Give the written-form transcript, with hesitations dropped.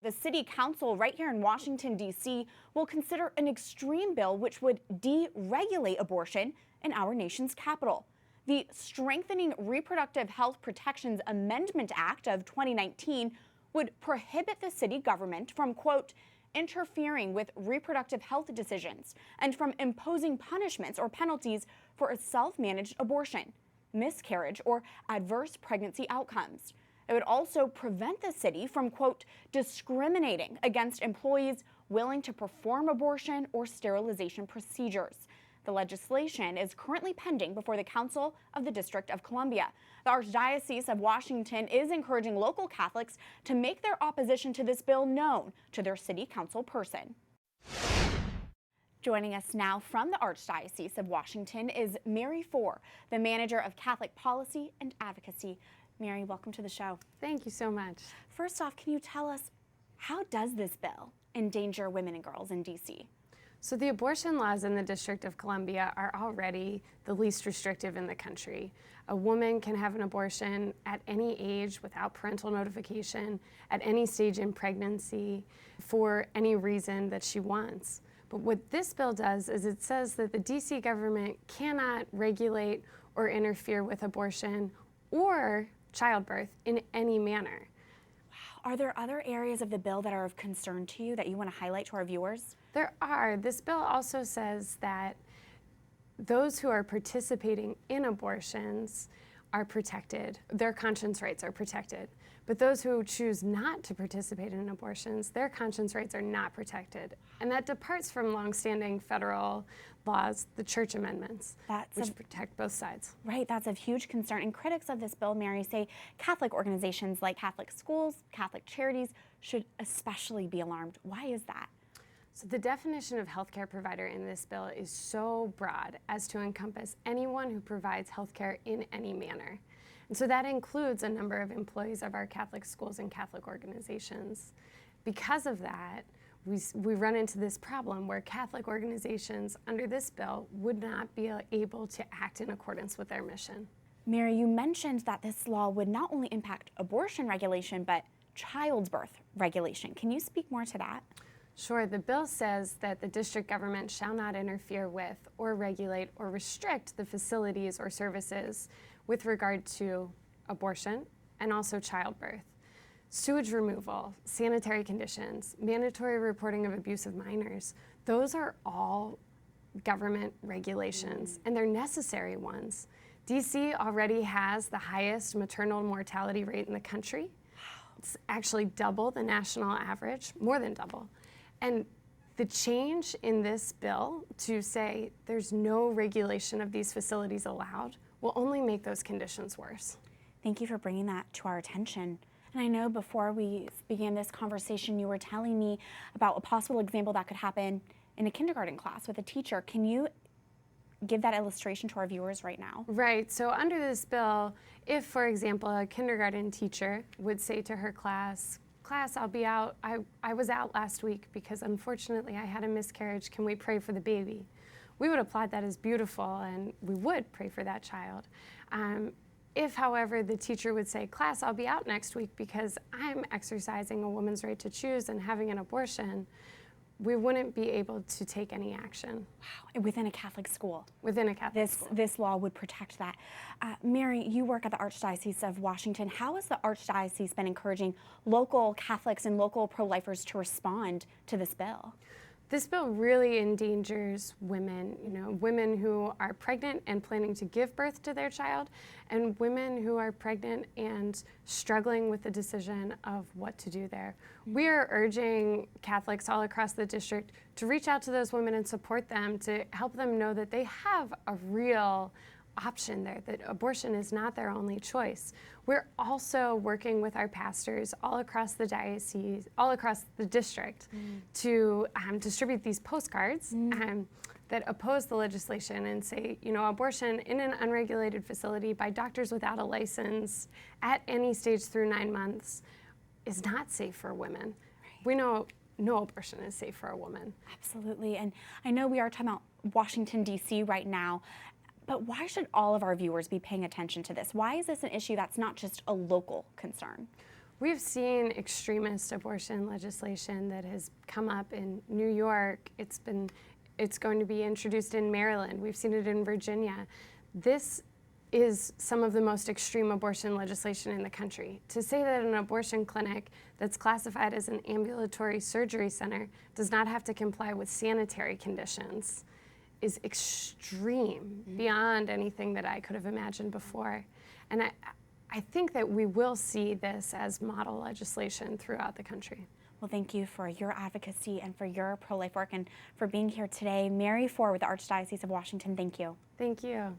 The city council right here in Washington, D.C. will consider an extreme bill which would deregulate abortion in our nation's capital. The Strengthening Reproductive Health Protections Amendment Act of 2019 would prohibit the city government from, quote, interfering with reproductive health decisions and from imposing punishments or penalties for a self-managed abortion, miscarriage, or adverse pregnancy outcomes. It would also prevent the city from, quote, discriminating against employees willing to perform abortion or sterilization procedures. The legislation is currently pending before the Council of the District of Columbia. The Archdiocese of Washington is encouraging local Catholics to make their opposition to this bill known to their city council person. Joining us now from the Archdiocese of Washington is Mary Four, the manager of Catholic Policy and Advocacy. Mary, welcome to the show. Thank you so much. First off, can you tell us, how does this bill endanger women and girls in D.C.? So the abortion laws in the District of Columbia are already the least restrictive in the country. A woman can have an abortion at any age without parental notification, at any stage in pregnancy, for any reason that she wants. But what this bill does is it says that the D.C. government cannot regulate or interfere with abortion or childbirth in any manner. Wow. Are there other areas of the bill that are of concern to you that you want to highlight to our viewers? There are. This bill also says that those who are participating in abortions are protected. Their conscience rights are protected. But those who choose not to participate in abortions, their conscience rights are not protected. And that departs from longstanding federal laws, the church amendments, which protect both sides. Right, that's of huge concern. And critics of this bill, Mary, say Catholic organizations like Catholic schools, Catholic charities should especially be alarmed. Why is that? So the definition of healthcare provider in this bill is so broad as to encompass anyone who provides healthcare in any manner. And so that includes a number of employees of our Catholic schools and Catholic organizations. Because of that, we run into this problem where Catholic organizations under this bill would not be able to act in accordance with their mission. Mary, you mentioned that this law would not only impact abortion regulation, but childbirth regulation. Can you speak more to that? Sure. The bill says that the district government shall not interfere with or regulate or restrict the facilities or services with regard to abortion and also childbirth. Sewage removal, sanitary conditions, mandatory reporting of abuse of minors, those are all government regulations, and they're necessary ones. DC already has the highest maternal mortality rate in the country. It's actually double the national average, more than double. And the change in this bill to say there's no regulation of these facilities allowed will only make those conditions worse. Thank you for bringing that to our attention. And I know before we began this conversation, you were telling me about a possible example that could happen in a kindergarten class with a teacher. Can you give that illustration to our viewers right now? Right. So under this bill, if, for example, a kindergarten teacher would say to her class, I'll be out. I was out last week because unfortunately I had a miscarriage. Can we pray for the baby? We would applaud that as beautiful, and we would pray for that child. If, however, the teacher would say, class, I'll be out next week because I'm exercising a woman's right to choose and having an abortion, we wouldn't be able to take any action. Wow, within a Catholic school? Within a Catholic school. This law would protect that. Mary, you work at the Archdiocese of Washington. How has the Archdiocese been encouraging local Catholics and local pro-lifers to respond to this bill? This bill really endangers women, women who are pregnant and planning to give birth to their child, and women who are pregnant and struggling with the decision of what to do there. We are urging Catholics all across the district to reach out to those women and support them, to help them know that they have a real option there, that abortion is not their only choice. We're also working with our pastors all across the diocese, all across the district, to distribute these postcards that oppose the legislation and say, abortion in an unregulated facility by doctors without a license at any stage through 9 months is not safe for women. Right. We know no abortion is safe for a woman. Absolutely. And I know we are talking about Washington, D.C. right now, but why should all of our viewers be paying attention to this? Why is this an issue that's not just a local concern? We've seen extremist abortion legislation that has come up in New York. It's going to be introduced in Maryland. We've seen it in Virginia. This is some of the most extreme abortion legislation in the country. To say that an abortion clinic that's classified as an ambulatory surgery center does not have to comply with sanitary conditions is extreme, beyond anything that I could have imagined before. And I think that we will see this as model legislation throughout the country. Well, thank you for your advocacy and for your pro-life work and for being here today. Mary Ford with the Archdiocese of Washington, thank you. Thank you.